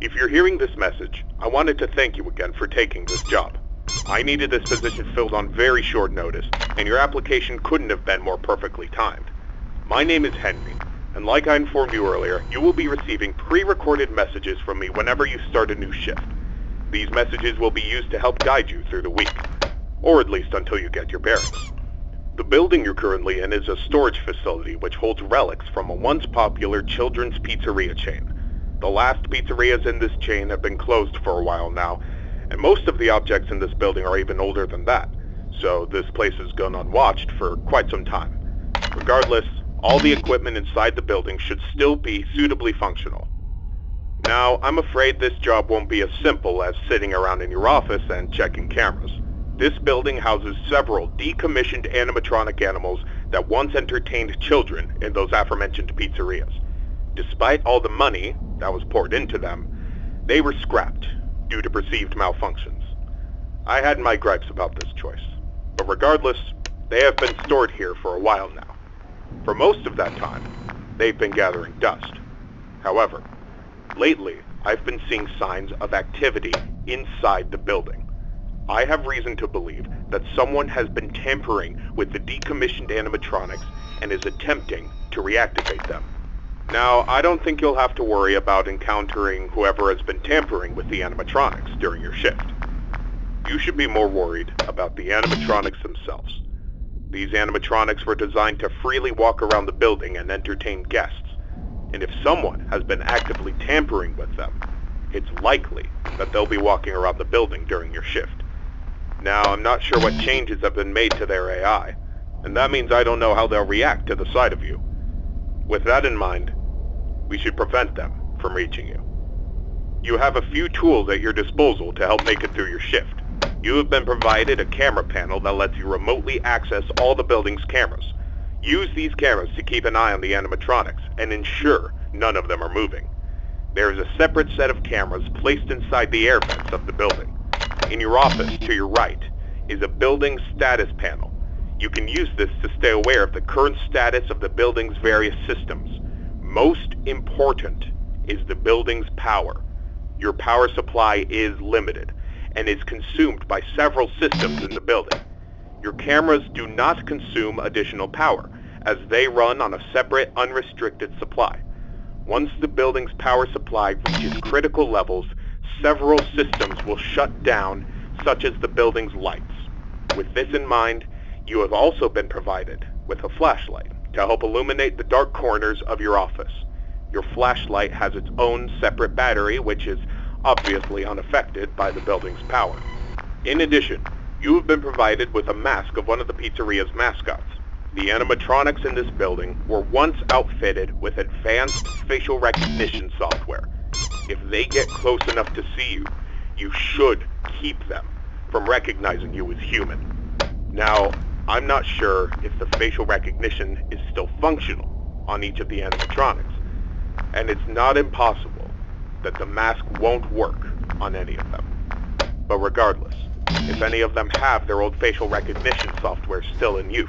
If you're hearing this message, I wanted to thank you again for taking this job. I needed this position filled on very short notice, and your application couldn't have been more perfectly timed. My name is Henry, and like I informed you earlier, you will be receiving pre-recorded messages from me whenever you start a new shift. These messages will be used to help guide you through the week, or at least until you get your bearings. The building you're currently in is a storage facility which holds relics from a once popular children's pizzeria chain. The last pizzerias in this chain have been closed for a while now, and most of the objects in this building are even older than that, so this place has gone unwatched for quite some time. Regardless, all the equipment inside the building should still be suitably functional. Now, I'm afraid this job won't be as simple as sitting around in your office and checking cameras. This building houses several decommissioned animatronic animals that once entertained children in those aforementioned pizzerias. Despite all the money that was poured into them, they were scrapped due to perceived malfunctions. I had my gripes about this choice, but regardless, they have been stored here for a while now. For most of that time, they've been gathering dust. However, lately, I've been seeing signs of activity inside the building. I have reason to believe that someone has been tampering with the decommissioned animatronics and is attempting to reactivate them. Now, I don't think you'll have to worry about encountering whoever has been tampering with the animatronics during your shift. You should be more worried about the animatronics themselves. These animatronics were designed to freely walk around the building and entertain guests, and if someone has been actively tampering with them, it's likely that they'll be walking around the building during your shift. Now, I'm not sure what changes have been made to their AI, and that means I don't know how they'll react to the sight of you. With that in mind, we should prevent them from reaching you. You have a few tools at your disposal to help make it through your shift. You have been provided a camera panel that lets you remotely access all the building's cameras. Use these cameras to keep an eye on the animatronics and ensure none of them are moving. There is a separate set of cameras placed inside the air vents of the building. In your office to your right is a building status panel. You can use this to stay aware of the current status of the building's various systems. Most important is the building's power. Your power supply is limited and is consumed by several systems in the building. Your cameras do not consume additional power, as they run on a separate, unrestricted supply. Once the building's power supply reaches critical levels, several systems will shut down, such as the building's lights. With this in mind, you have also been provided with a flashlight to help illuminate the dark corners of your office. Your flashlight has its own separate battery, which is obviously unaffected by the building's power. In addition, you have been provided with a mask of one of the pizzeria's mascots. The animatronics in this building were once outfitted with advanced facial recognition software. If they get close enough to see you, you should keep them from recognizing you as human. Now, I'm not sure if the facial recognition is still functional on each of the animatronics, and it's not impossible that the mask won't work on any of them. But regardless, if any of them have their old facial recognition software still in use,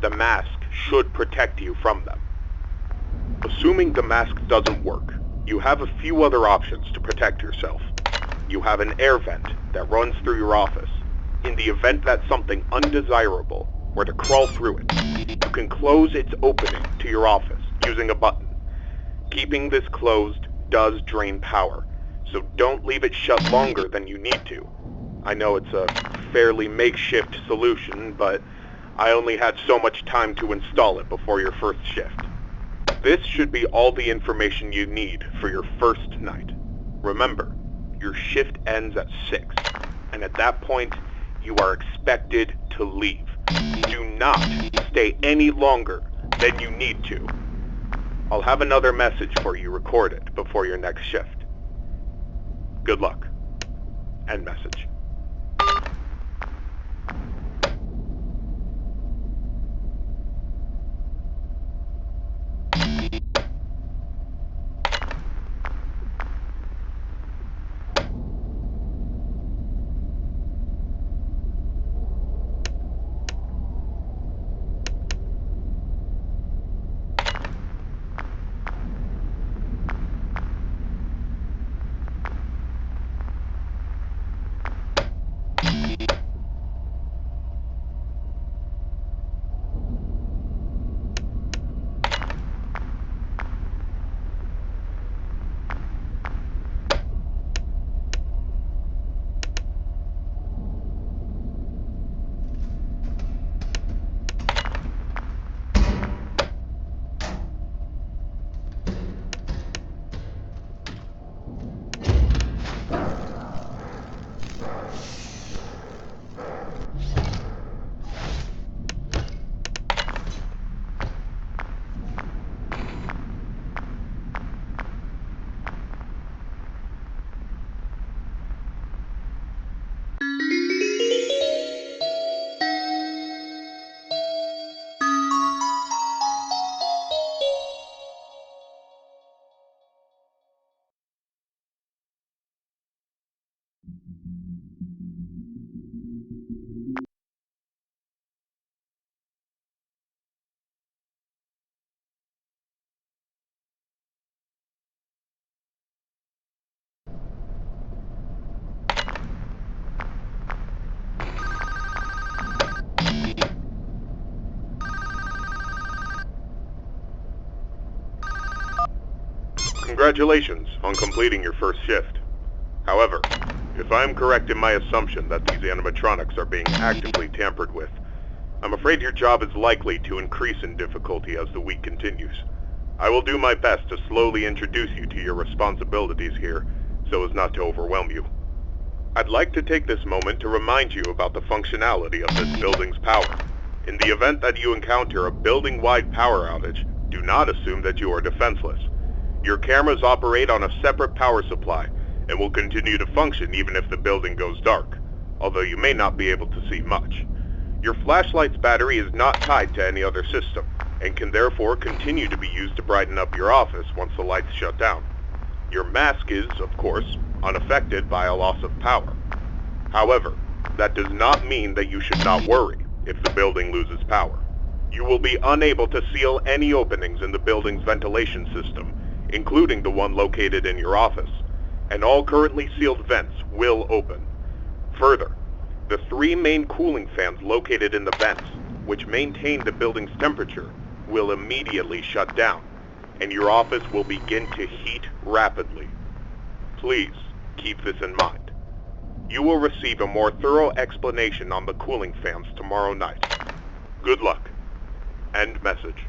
the mask should protect you from them. Assuming the mask doesn't work, you have a few other options to protect yourself. You have an air vent that runs through your office. In the event that something undesirable were to crawl through it, you can close its opening to your office using a button. Keeping this closed does drain power, so don't leave it shut longer than you need to. I know it's a fairly makeshift solution, but I only had so much time to install it before your first shift. This should be all the information you need for your first night. Remember, your shift ends at 6, and at that point, you are expected to leave. Do not stay any longer than you need to. I'll have another message for you recorded before your next shift. Good luck. End message. Congratulations on completing your first shift. However, if I am correct in my assumption that these animatronics are being actively tampered with, I'm afraid your job is likely to increase in difficulty as the week continues. I will do my best to slowly introduce you to your responsibilities here, so as not to overwhelm you. I'd like to take this moment to remind you about the functionality of this building's power. In the event that you encounter a building-wide power outage, do not assume that you are defenseless. Your cameras operate on a separate power supply and will continue to function even if the building goes dark, although you may not be able to see much. Your flashlight's battery is not tied to any other system, and can therefore continue to be used to brighten up your office once the lights shut down. Your mask is, of course, unaffected by a loss of power. However, that does not mean that you should not worry if the building loses power. You will be unable to seal any openings in the building's ventilation system, including the one located in your office, and all currently sealed vents will open. Further, the 3 main cooling fans located in the vents, which maintain the building's temperature, will immediately shut down, and your office will begin to heat rapidly. Please keep this in mind. You will receive a more thorough explanation on the cooling fans tomorrow night. Good luck. End message.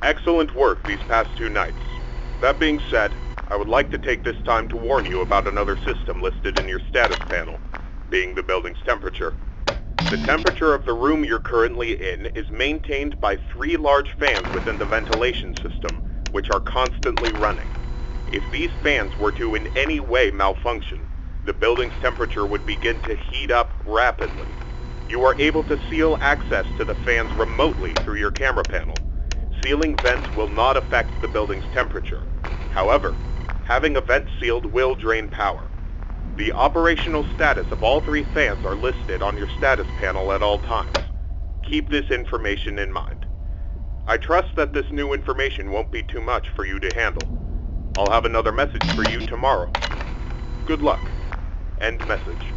Excellent work these past 2 nights. That being said, I would like to take this time to warn you about another system listed in your status panel, being the building's temperature. The temperature of the room you're currently in is maintained by 3 large fans within the ventilation system, which are constantly running. If these fans were to in any way malfunction, the building's temperature would begin to heat up rapidly. You are able to seal access to the fans remotely through your camera panel. Sealing vents will not affect the building's temperature. However, having a vent sealed will drain power. The operational status of all 3 fans are listed on your status panel at all times. Keep this information in mind. I trust that this new information won't be too much for you to handle. I'll have another message for you tomorrow. Good luck. End message.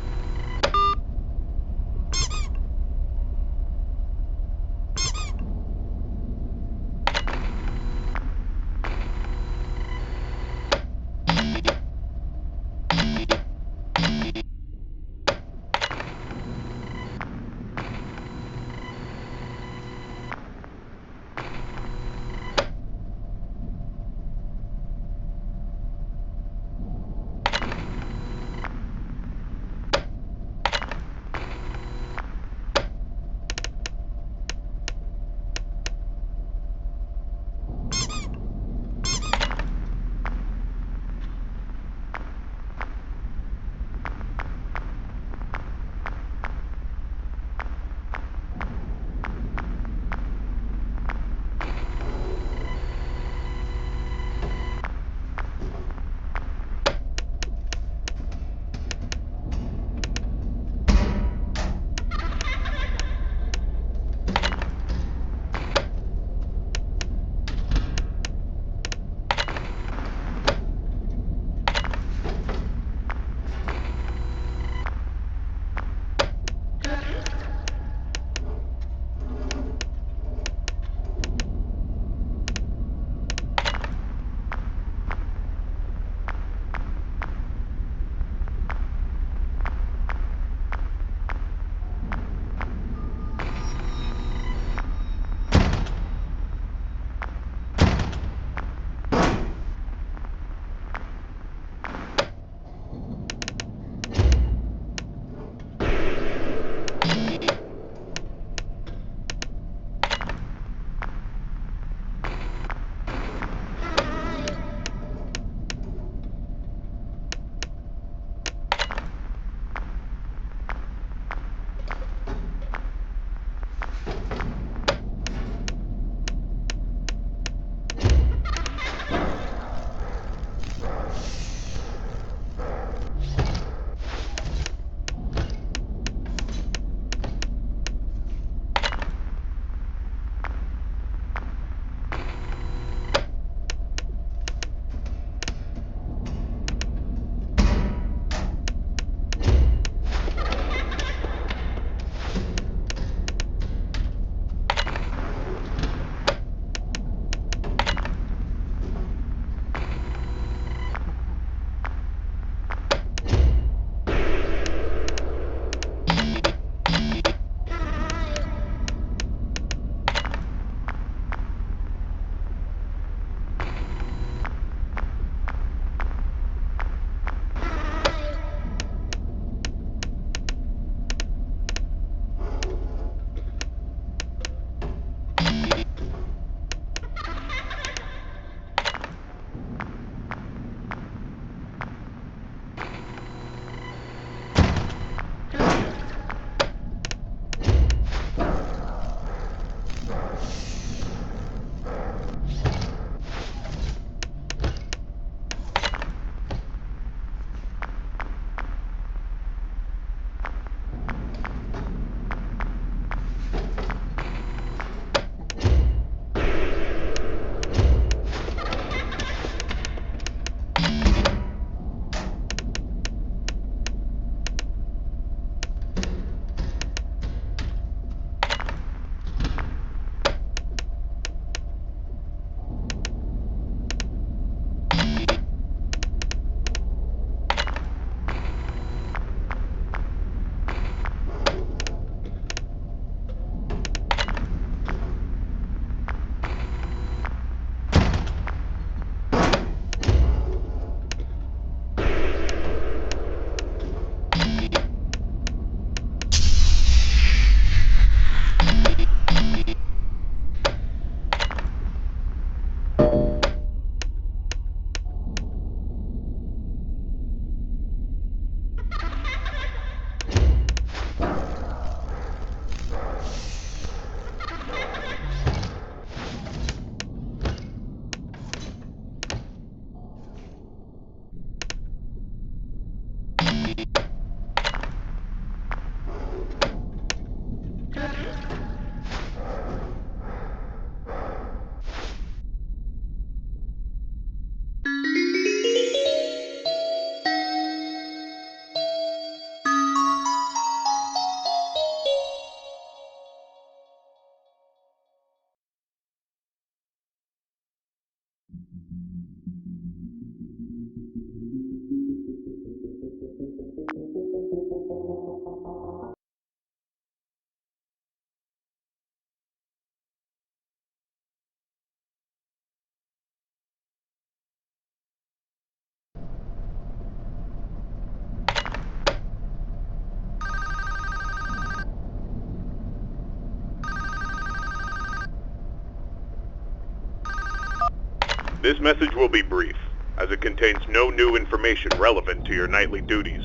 This message will be brief, as it contains no new information relevant to your nightly duties.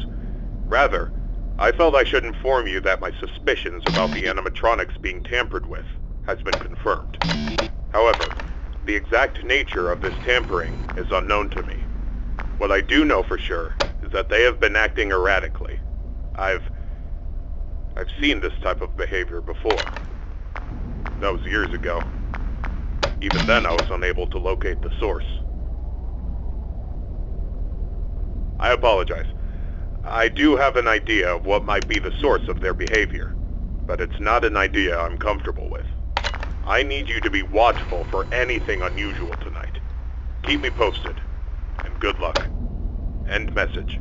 Rather, I felt I should inform you that my suspicions about the animatronics being tampered with has been confirmed. However, the exact nature of this tampering is unknown to me. What I do know for sure is that they have been acting erratically. I've seen this type of behavior before. That was years ago. Even then, I was unable to locate the source. I apologize. I do have an idea of what might be the source of their behavior, but it's not an idea I'm comfortable with. I need you to be watchful for anything unusual tonight. Keep me posted, and good luck. End message.